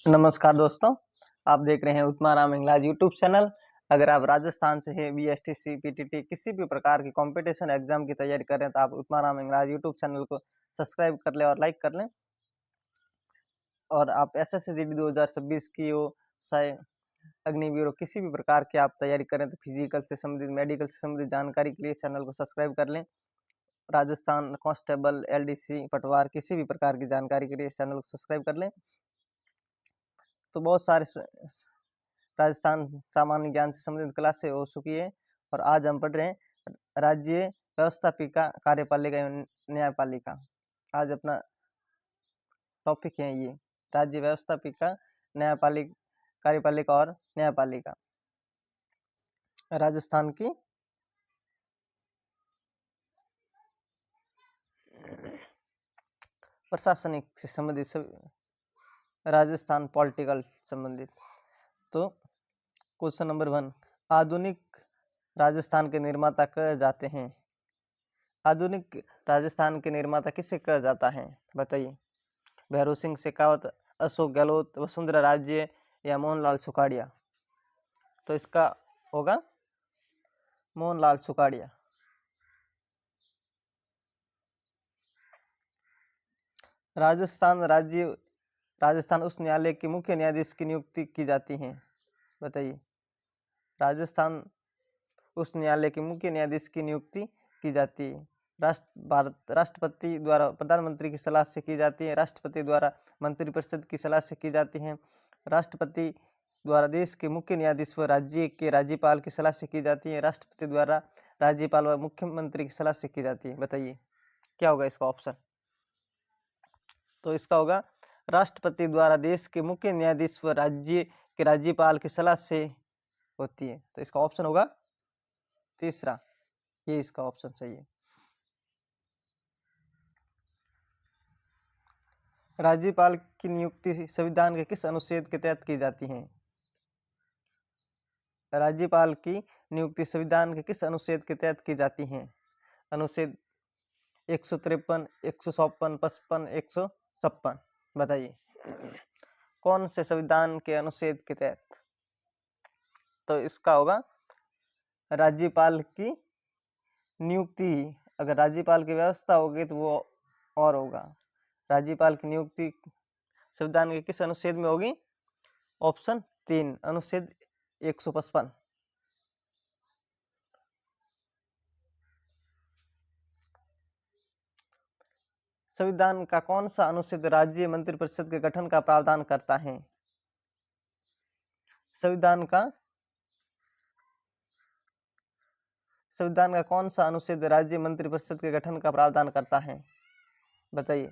नमस्कार दोस्तों, आप देख रहे हैं उत्तमाराम इंग्लिश यूट्यूब चैनल। अगर आप राजस्थान से हैं, बीएसटीसी, पीटीटी किसी भी प्रकार की कंपटीशन एग्जाम की तैयारी कर रहे हैं तो आप उत्तमाराम इंग्लिश यूट्यूब चैनल को सब्सक्राइब कर लें और लाइक कर लें। और आप एसएससी 2026 की हो, चाहे अग्निवीर हो, किसी भी प्रकार की आप तैयारी करें तो फिजिकल से संबंधित, मेडिकल से संबंधित जानकारी के लिए चैनल को सब्सक्राइब कर लें। राजस्थान कांस्टेबल, एलडीसी, पटवार किसी भी प्रकार की जानकारी के लिए चैनल को सब्सक्राइब कर लें। तो बहुत सारे राजस्थान सामान्य ज्ञान से संबंधित क्लासें हो चुकी है और आज हम पढ़ रहे हैं राज्य व्यवस्थापिका, कार्यपालिका एवं न्यायपालिका। आज अपना टॉपिक है ये राज्य व्यवस्थापिका, न्यायपालिका, कार्यपालिका और न्यायपालिका। राजस्थान की प्रशासनिक से संबंधित राजस्थान पॉलिटिकल संबंधित। तो क्वेश्चन नंबर 1, आधुनिक राजस्थान के निर्माता कहे जाते हैं। आधुनिक राजस्थान के निर्माता किसे कहा जाता है, बताइए। भैरों सिंह शेखावत, अशोक गहलोत, वसुंधरा राजे या मोहनलाल सुखाड़िया। तो इसका होगा मोहनलाल सुखाड़िया। राजस्थान उच्च न्यायालय के मुख्य न्यायाधीश की नियुक्ति की जाती है, बताइए। राजस्थान उच्च न्यायालय के मुख्य न्यायाधीश की नियुक्ति की जाती है। राष्ट्रपति द्वारा प्रधानमंत्री की सलाह से की जाती है। राष्ट्रपति द्वारा मंत्रिपरिषद की सलाह से की जाती है। राष्ट्रपति द्वारा देश के मुख्य न्यायाधीश व राज्य के राज्यपाल की सलाह से की जाती है। राष्ट्रपति द्वारा राज्यपाल व मुख्यमंत्री की सलाह से की जाती है, बताइए क्या होगा इसका ऑप्शन। तो इसका होगा राष्ट्रपति द्वारा देश के मुख्य न्यायाधीश व राज्य के राज्यपाल की सलाह से होती है। तो इसका ऑप्शन होगा तीसरा, ये इसका ऑप्शन सही है। राज्यपाल की नियुक्ति संविधान के किस अनुच्छेद के तहत की जाती है। राज्यपाल की नियुक्ति संविधान के किस अनुच्छेद के तहत की जाती है। अनुच्छेद 153, 154, 55, 156, बताइए कौन से संविधान के अनुच्छेद के तहत। तो इसका होगा राज्यपाल की नियुक्ति। अगर राज्यपाल की व्यवस्था होगी तो वो और होगा। राज्यपाल की नियुक्ति संविधान के किस अनुच्छेद में होगी। ऑप्शन 3, अनुच्छेद 155। संविधान का कौन सा अनुच्छेद राज्य मंत्रिपरिषद के गठन का प्रावधान करता है। संविधान का कौन सा अनुच्छेद राज्य मंत्रिपरिषद के गठन का प्रावधान करता है, बताइए।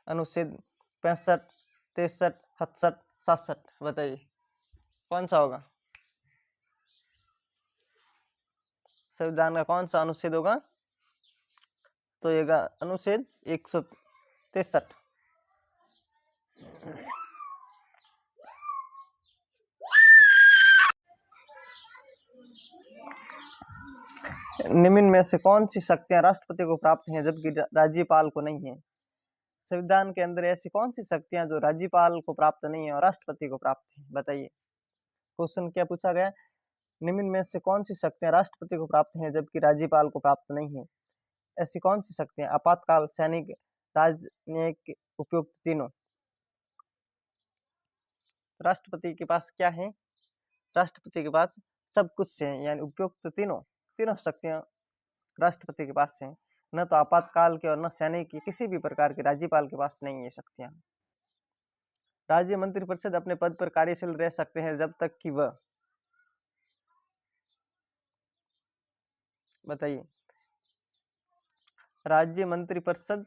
अनुच्छेद 65, 63, 67, 67, बताइए कौन सा होगा। संविधान का कौन सा अनुच्छेद होगा। तो ये अनुच्छेद 163। निम्न में से कौन सी शक्तियां राष्ट्रपति को प्राप्त हैं जबकि राज्यपाल को नहीं है। संविधान के अंदर ऐसी कौन सी शक्तियां जो राज्यपाल को प्राप्त नहीं है और राष्ट्रपति को प्राप्त है, बताइए। क्वेश्चन क्या पूछा गया, निम्न में से कौन सी शक्तियां राष्ट्रपति को प्राप्त हैं जबकि राज्यपाल को प्राप्त नहीं है। ऐसी कौन सी शक्तियां, आपातकाल, सैनिक, राजनयिक, उपयुक्त तीनों। राष्ट्रपति के पास क्या है, राष्ट्रपति के पास सब कुछ है, यानी उपयुक्त तीनों शक्तियां राष्ट्रपति के पास है। न तो आपातकाल के और न सैनिक की, किसी भी प्रकार के राज्यपाल के पास नहीं है शक्तियां। राज्य मंत्रिपरिषद अपने पद पर कार्यशील रह सकते हैं जब तक कि वह, बताइए। राज्य मंत्रिपरिषद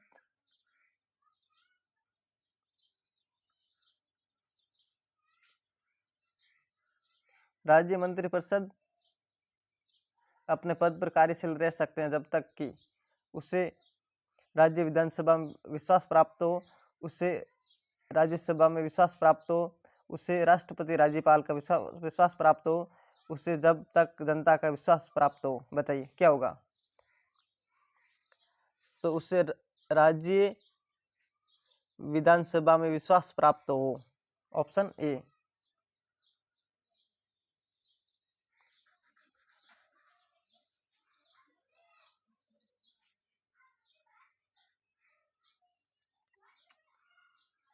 अपने पद पर कार्यशील रह सकते हैं जब तक कि उसे राज्य विधानसभा में विश्वास प्राप्त हो, उसे राज्यसभा में विश्वास प्राप्त हो, उसे राष्ट्रपति राज्यपाल का विश्वास प्राप्त हो, उसे जब तक जनता का विश्वास प्राप्त हो, बताइए क्या होगा। तो उसे राज्य विधानसभा में विश्वास प्राप्त हो ऑप्शन ए।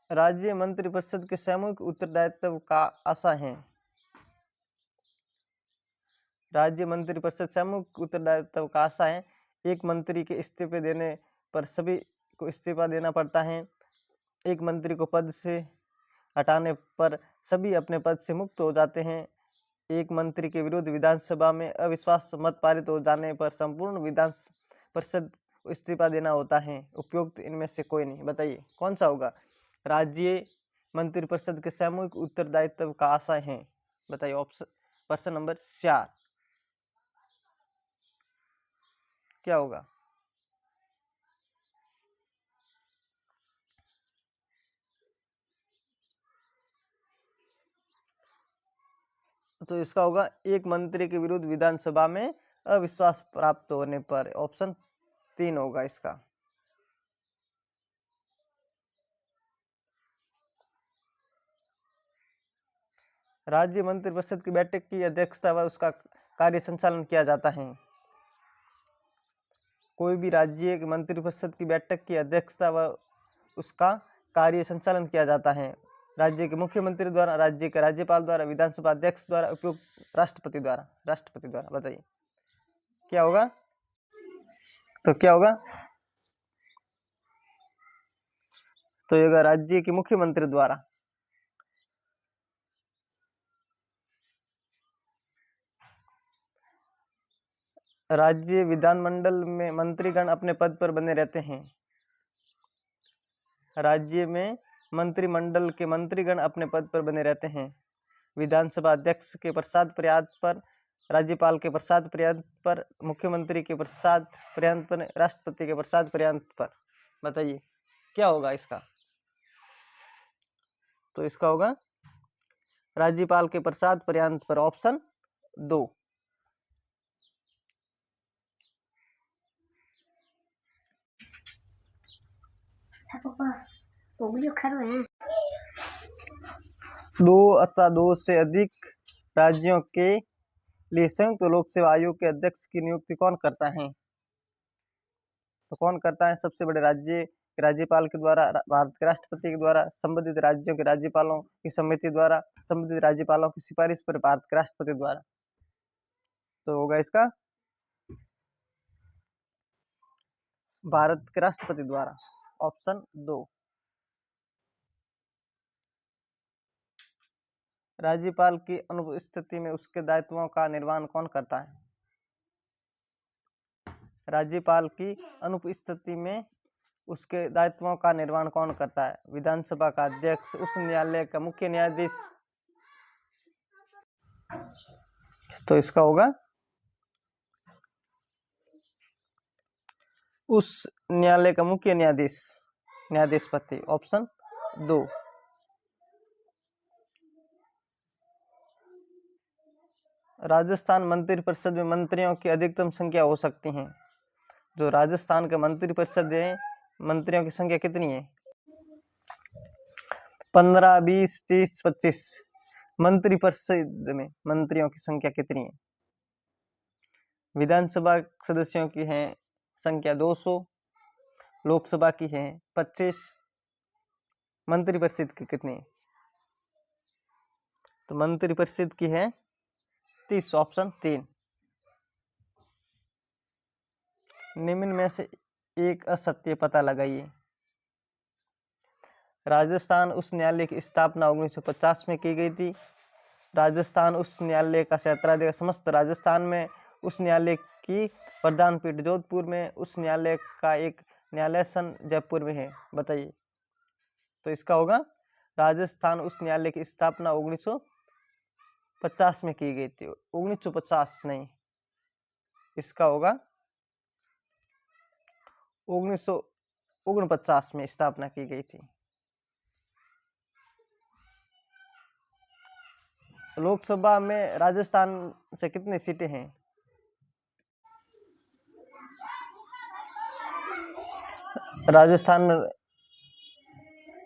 राज्य मंत्रिपरिषद के सामूहिक उत्तरदायित्व का आशय है। राज्य मंत्रिपरिषद सामूहिक उत्तरदायित्व का आशय है। एक मंत्री के इस्तीफे देने पर सभी को इस्तीफा देना पड़ता है। एक मंत्री को पद से हटाने पर सभी अपने पद से मुक्त हो जाते हैं। एक मंत्री के विरुद्ध विधानसभा में अविश्वास मत पारित हो जाने पर संपूर्ण विधान परिषद को इस्तीफा देना होता है। उपयुक्त इनमें से कोई नहीं। बताइए कौन सा होगा। राज्य मंत्रिपरिषद के सामूहिक उत्तरदायित्व का आशय है। बताइए ऑप्शन प्रश्न नंबर 4 क्या होगा। तो इसका होगा एक मंत्री के विरुद्ध विधानसभा में अविश्वास प्राप्त होने पर। ऑप्शन 3 होगा इसका। राज्य मंत्रिपरिषद की बैठक की अध्यक्षता व उसका कार्य संचालन किया जाता है। कोई भी राज्य की मंत्रिपरिषद की बैठक की अध्यक्षता व उसका कार्य संचालन किया जाता है राज्य के मुख्यमंत्री द्वारा, राज्य के राज्यपाल द्वारा, विधानसभा अध्यक्ष द्वारा, उपयुक्त राष्ट्रपति द्वारा। बताइए क्या होगा। तो क्या होगा। तो ये होगा राज्य के मुख्यमंत्री द्वारा। राज्य विधानमंडल में मंत्रीगण अपने पद पर बने रहते हैं। राज्य में मंत्रिमंडल के मंत्रीगण अपने पद पर बने रहते हैं। विधानसभा अध्यक्ष के प्रसाद पर्याप्त पर, राज्यपाल के प्रसाद पर्याप्त पर, मुख्यमंत्री के प्रसाद पर्याप्त पर, राष्ट्रपति के प्रसाद पर्याप्त पर। बताइए क्या होगा इसका। तो इसका होगा राज्यपाल के प्रसाद पर्याप्त पर। ऑप्शन 2। दो अथवा दो से अधिक राज्यों के लिए संयुक्त लोक सेवा आयोग के अध्यक्ष की नियुक्ति कौन करता है। तो कौन करता है। सबसे बड़े राज्य के राज्यपाल के द्वारा, भारत के राष्ट्रपति के द्वारा, संबंधित राज्यों के राज्यपालों की समिति द्वारा, संबंधित राज्यपालों की सिफारिश पर भारत के राष्ट्रपति द्वारा। तो होगा इसका भारत के राष्ट्रपति द्वारा। ऑप्शन 2। राज्यपाल की अनुपस्थिति में उसके दायित्वों का निर्वहन कौन करता है। राज्यपाल की अनुपस्थिति में उसके दायित्वों का निर्वहन कौन करता है। विधानसभा का अध्यक्ष, उच्च न्यायालय का मुख्य न्यायाधीश। तो इसका होगा उस न्यायालय का मुख्य न्यायाधीशपति। ऑप्शन 2। राजस्थान मंत्रिपरिषद में मंत्रियों की अधिकतम संख्या हो सकती है। जो राजस्थान का मंत्रिपरिषद है, मंत्रियों की संख्या कितनी है। 15, 20, 30, 25। मंत्रिपरिषद में मंत्रियों की संख्या कितनी है। विधानसभा सदस्यों की है संख्या 200, लोकसभा की है 25। मंत्रिपरिषद की कितनी है। तो मंत्रिपरिषद की है 30। ऑप्शन 3। निम्न में से एक असत्य पता लगाइए। राजस्थान उच्च न्यायालय की स्थापना 1950 में की गई थी। राजस्थान उच्च न्यायालय का क्षेत्राधिकार समस्त राजस्थान में। उच्च न्यायालय की प्रधान पीठ जोधपुर में। उच्च न्यायालय का एक न्यायालय जयपुर में है। बताइए। तो इसका होगा राजस्थान उच्च न्यायालय की स्थापना 1950 में की गई थी। 1950 नहीं, इसका होगा 1949 में स्थापना की गई थी। लोकसभा में राजस्थान से कितनी सीटें हैं। राजस्थान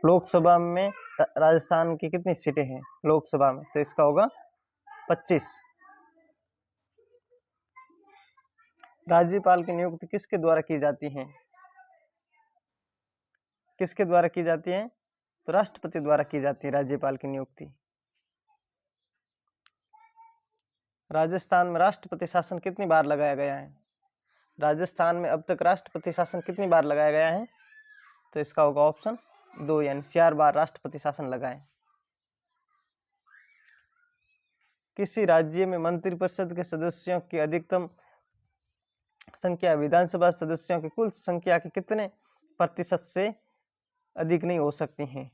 लोकसभा में राजस्थान की कितनी सीटें हैं लोकसभा में? तो इसका होगा 25। राज्यपाल की नियुक्ति किसके द्वारा की जाती है? किसके द्वारा की जाती है? तो राष्ट्रपति द्वारा की जाती है राज्यपाल की नियुक्ति। राजस्थान में राष्ट्रपति शासन कितनी बार लगाया गया है? राजस्थान में अब तक राष्ट्रपति शासन कितनी बार लगाया गया है? तो इसका होगा ऑप्शन 2, यानी 4 बार राष्ट्रपति शासन लगा है। किसी राज्य में मंत्रिपरिषद के सदस्यों की अधिकतम संख्या विधानसभा सदस्यों की कुल संख्या के कितने प्रतिशत से अधिक नहीं हो सकती है?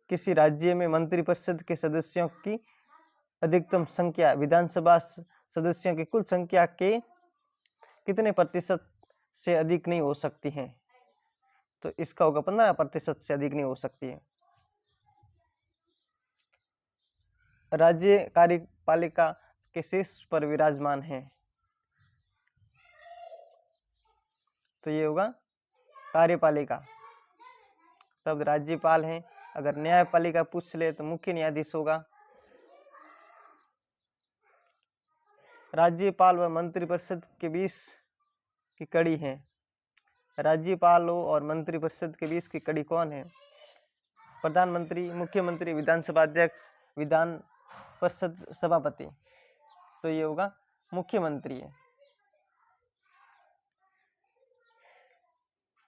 किसी राज्य में मंत्रिपरिषद के सदस्यों की अधिकतम संख्या विधानसभा सदस्यों की कुल संख्या के कितने प्रतिशत से अधिक नहीं हो सकती है? तो इसका होगा 15% से अधिक नहीं हो सकती है। राज्य कार्यपालिका के शीर्ष पर विराजमान है, तो ये होगा कार्यपालिका। तब राज्यपाल है। अगर न्यायपालिका पूछ ले तो मुख्य न्यायाधीश होगा। राज्यपाल व मंत्रिपरिषद के बीच की कड़ी है। राज्यपालों और मंत्रिपरिषद के बीच की कड़ी कौन है? प्रधानमंत्री, मुख्यमंत्री, विधानसभा अध्यक्ष, विधान परिषद सभापति। तो ये होगा मुख्यमंत्री है।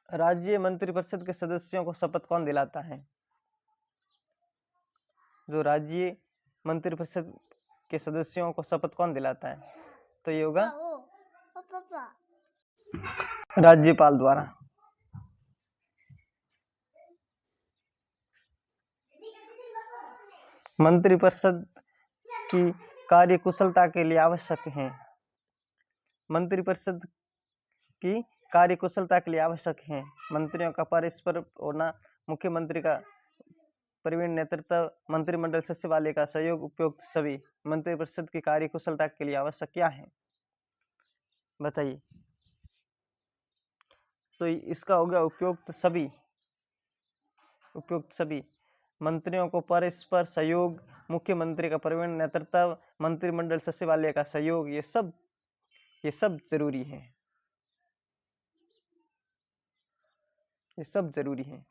राज्य मंत्रिपरिषद के सदस्यों को शपथ कौन दिलाता है? जो राज्य मंत्रिपरिषद के सदस्यों को शपथ कौन दिलाता है? तो ये होगा राज्यपाल द्वारा। मंत्रिपरिषद की कार्यकुशलता के लिए आवश्यक है। मंत्रिपरिषद की कार्यकुशलता के लिए आवश्यक है मंत्रियों का परस्पर होना, मुख्यमंत्री का प्रवीण नेतृत्व, मंत्रिमंडल सचिवालय का सहयोग, उपयुक्त सभी। मंत्रिपरिषद की कार्यकुशलता के लिए आवश्यक क्या है? बताइए। तो इसका हो गया उपयुक्त सभी। उपयुक्त सभी मंत्रियों को परस्पर सहयोग, मुख्यमंत्री का प्रवीण नेतृत्व, मंत्रिमंडल सचिवालय का सहयोग, ये सब जरूरी है। ये सब जरूरी है।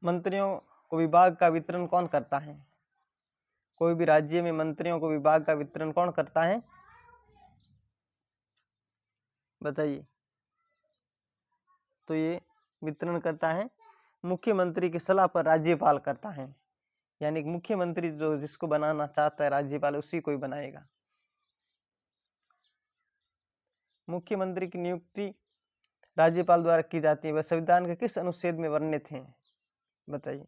मंत्रियों को विभाग का वितरण कौन करता है? कोई भी राज्य में मंत्रियों को विभाग का वितरण कौन करता है? बताइए। तो ये वितरण करता है मुख्यमंत्री की सलाह पर राज्यपाल करता है, यानी मुख्यमंत्री जो जिसको बनाना चाहता है राज्यपाल उसी को ही बनाएगा। मुख्यमंत्री की नियुक्ति राज्यपाल द्वारा की जाती है, वह संविधान के किस अनुच्छेद में वर्णित है? बताइए।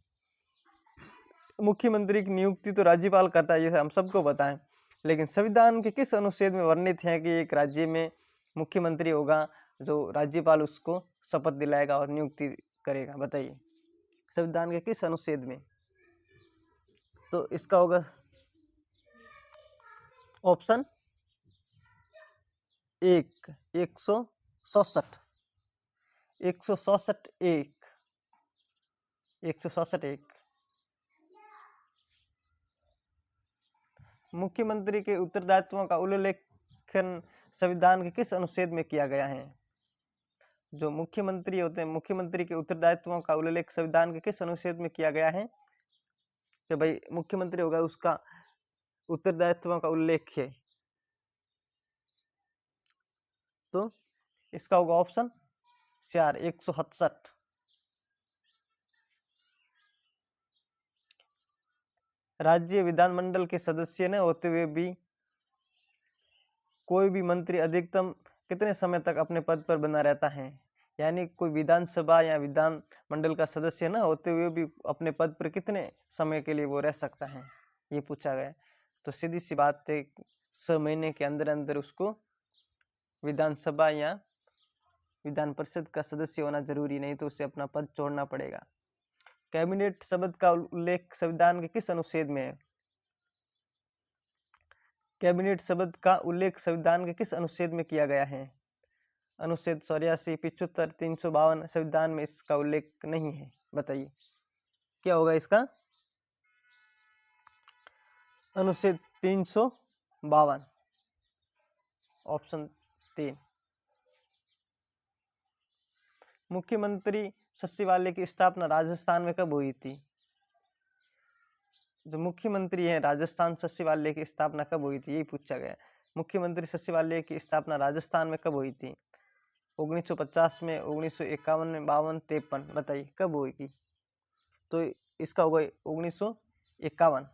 मुख्यमंत्री की नियुक्ति तो राज्यपाल करता है, ये हम सबको पता है, लेकिन संविधान के किस अनुच्छेद में वर्णित है कि एक राज्य में मुख्यमंत्री होगा जो राज्यपाल उसको शपथ दिलाएगा और नियुक्ति करेगा? बताइए संविधान के किस अनुच्छेद में? तो इसका होगा ऑप्शन 1, 167 167 मुख्यमंत्री के उत्तरदायित्वों का उल्लेखन संविधान के किस अनुच्छेद में किया गया है? जो मुख्यमंत्री होते हैं, मुख्यमंत्री के उत्तरदायित्वों का उल्लेख संविधान के किस अनुच्छेद में किया गया है? तो भाई मुख्यमंत्री होगा उसका उत्तरदायित्वों का उल्लेख है, तो इसका होगा ऑप्शन 4, 167। राज्य विधानमंडल के सदस्य न होते हुए भी कोई भी मंत्री अधिकतम कितने समय तक अपने पद पर बना रहता है? यानी कोई विधानसभा या विधान मंडल का सदस्य न होते हुए भी अपने पद पर कितने समय के लिए वो रह सकता है, ये पूछा गया। तो सीधी सी बात है, 6 महीने के अंदर अंदर उसको विधानसभा या विधान परिषद का सदस्य होना जरूरी, नहीं तो उसे अपना पद छोड़ना पड़ेगा। कैबिनेट शब्द का उल्लेख संविधान के किस अनुच्छेद में है? कैबिनेट शब्द का उल्लेख संविधान के किस अनुच्छेद में किया गया है? अनुच्छेद 84, 75, 352 संविधान में इसका उल्लेख नहीं है। बताइए क्या होगा इसका? अनुच्छेद 352, ऑप्शन 3। मुख्यमंत्री सचिवालय की स्थापना राजस्थान में कब हुई थी? जो मुख्यमंत्री है राजस्थान सचिवालय की स्थापना कब हुई थी, यही पूछा गया। मुख्यमंत्री सचिवालय की स्थापना राजस्थान में कब हुई थी? 1950 में, 1951 में, 52, 53। बताइए कब हुई? तो इसका होगा 1951।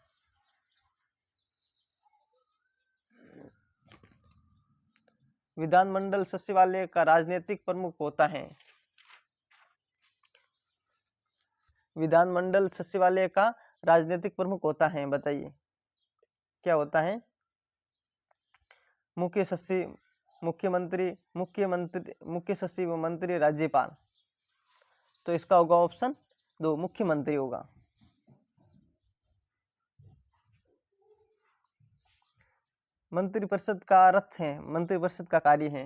विधानमंडल सचिवालय का राजनीतिक प्रमुख होता है। विधानमंडल सचिवालय का राजनीतिक प्रमुख होता है। बताइए क्या होता है? मुख्य सचिव, मुख्यमंत्री, मुख्य सचिव, मंत्री, राज्यपाल। तो इसका होगा ऑप्शन 2, मुख्यमंत्री होगा। मंत्रिपरिषद का अर्थ है, मंत्रिपरिषद का कार्य है,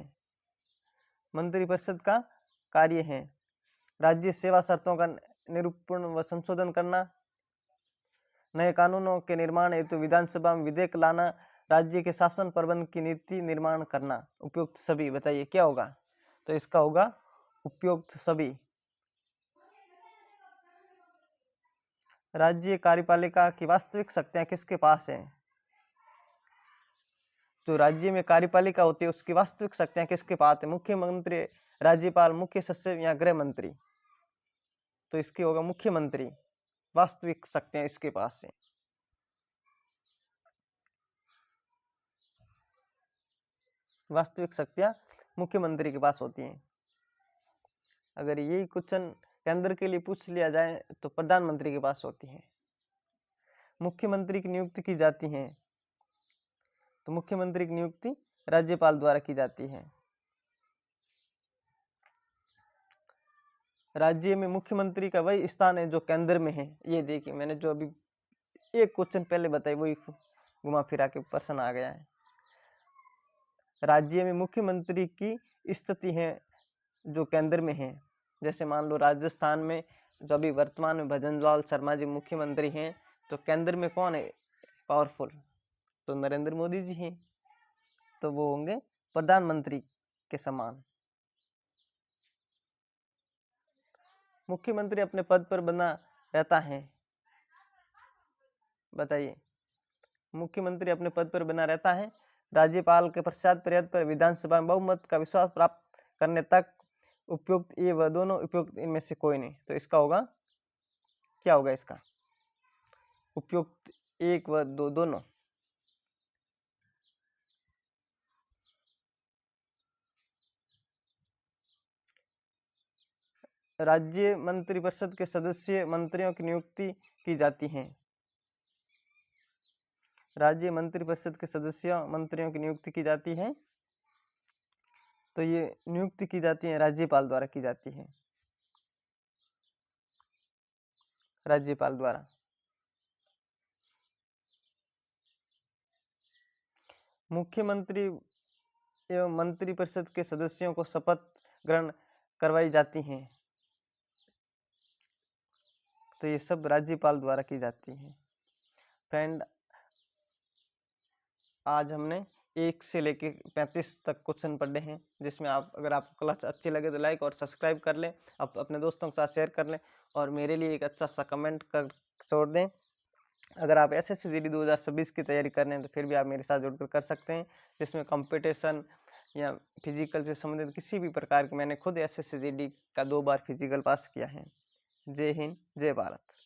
मंत्रिपरिषद का कार्य है राज्य सेवा शर्तों का निरूपण व संशोधन करना, नए कानूनों के निर्माण हेतु विधानसभा में विधेयक लाना, राज्य के शासन प्रबंध की नीति निर्माण करना। उपयुक्त सभी। बताइए क्या होगा? तो इसका होगा उपयुक्त सभी। राज्य कार्यपालिका की वास्तविक शक्तियां किसके पास है? जो राज्य में कार्यपालिका होती है उसकी वास्तविक शक्तियां किसके पास है? मुख्यमंत्री, राज्यपाल, मुख्य सचिव या गृह मंत्री। तो इसकी होगा मुख्यमंत्री, वास्तविक शक्तियां इसके पास है। वास्तविक शक्तियां मुख्यमंत्री के पास होती हैं। अगर यही क्वेश्चन केंद्र के लिए पूछ लिया जाए तो प्रधानमंत्री के पास होती है। मुख्यमंत्री की नियुक्ति की जाती है, तो मुख्यमंत्री की नियुक्ति राज्यपाल द्वारा की जाती है। राज्य में मुख्यमंत्री का वही स्थान है जो केंद्र में है। ये देखिए मैंने जो अभी एक क्वेश्चन पहले बताई वही घुमा फिरा के प्रश्न आ गया है। राज्य में मुख्यमंत्री की स्थिति है जो केंद्र में है। जैसे मान लो राजस्थान में जो अभी वर्तमान में भजनलाल शर्मा जी मुख्यमंत्री हैं, तो केंद्र में कौन है पावरफुल? तो नरेंद्र मोदी जी हैं, तो वो होंगे प्रधानमंत्री के समान। मुख्यमंत्री अपने पद पर बना रहता है। बताइए मुख्यमंत्री अपने पद पर बना रहता है राज्यपाल के पश्चात पर्याप्त पर विधानसभा में बहुमत का विश्वास प्राप्त करने तक। उपयुक्त ये व दोनों, उपयुक्त इनमें से कोई नहीं। तो इसका होगा क्या होगा? इसका उपयुक्त 1 व 2 दोनों। राज्य मंत्रिपरिषद के सदस्य मंत्रियों की नियुक्ति की जाती है। राज्य मंत्रिपरिषद के सदस्यों मंत्रियों की नियुक्ति की जाती है, तो ये नियुक्ति की जाती है राज्यपाल द्वारा की जाती है। राज्यपाल द्वारा। मुख्यमंत्री एवं मंत्रिपरिषद के सदस्यों को शपथ ग्रहण करवाई जाती हैं, तो ये सब राज्यपाल द्वारा की जाती है। फ्रेंड आज हमने 1 से लेके 35 तक क्वेश्चन पढ़े हैं, जिसमें आप अगर आपको क्लास अच्छी लगे तो लाइक और सब्सक्राइब कर लें, आप अपने दोस्तों के साथ शेयर कर लें और मेरे लिए एक अच्छा सा कमेंट कर छोड़ दें। अगर आप SSC GD 2026 की तैयारी कर रहे हैं तो फिर भी आप मेरे साथ जुड़कर कर सकते हैं, जिसमें कंपटीशन या फिजिकल से संबंधित किसी भी प्रकार के, मैंने खुद SSC GD का 2 बार फिजिकल पास किया है। जय हिंद, जय भारत।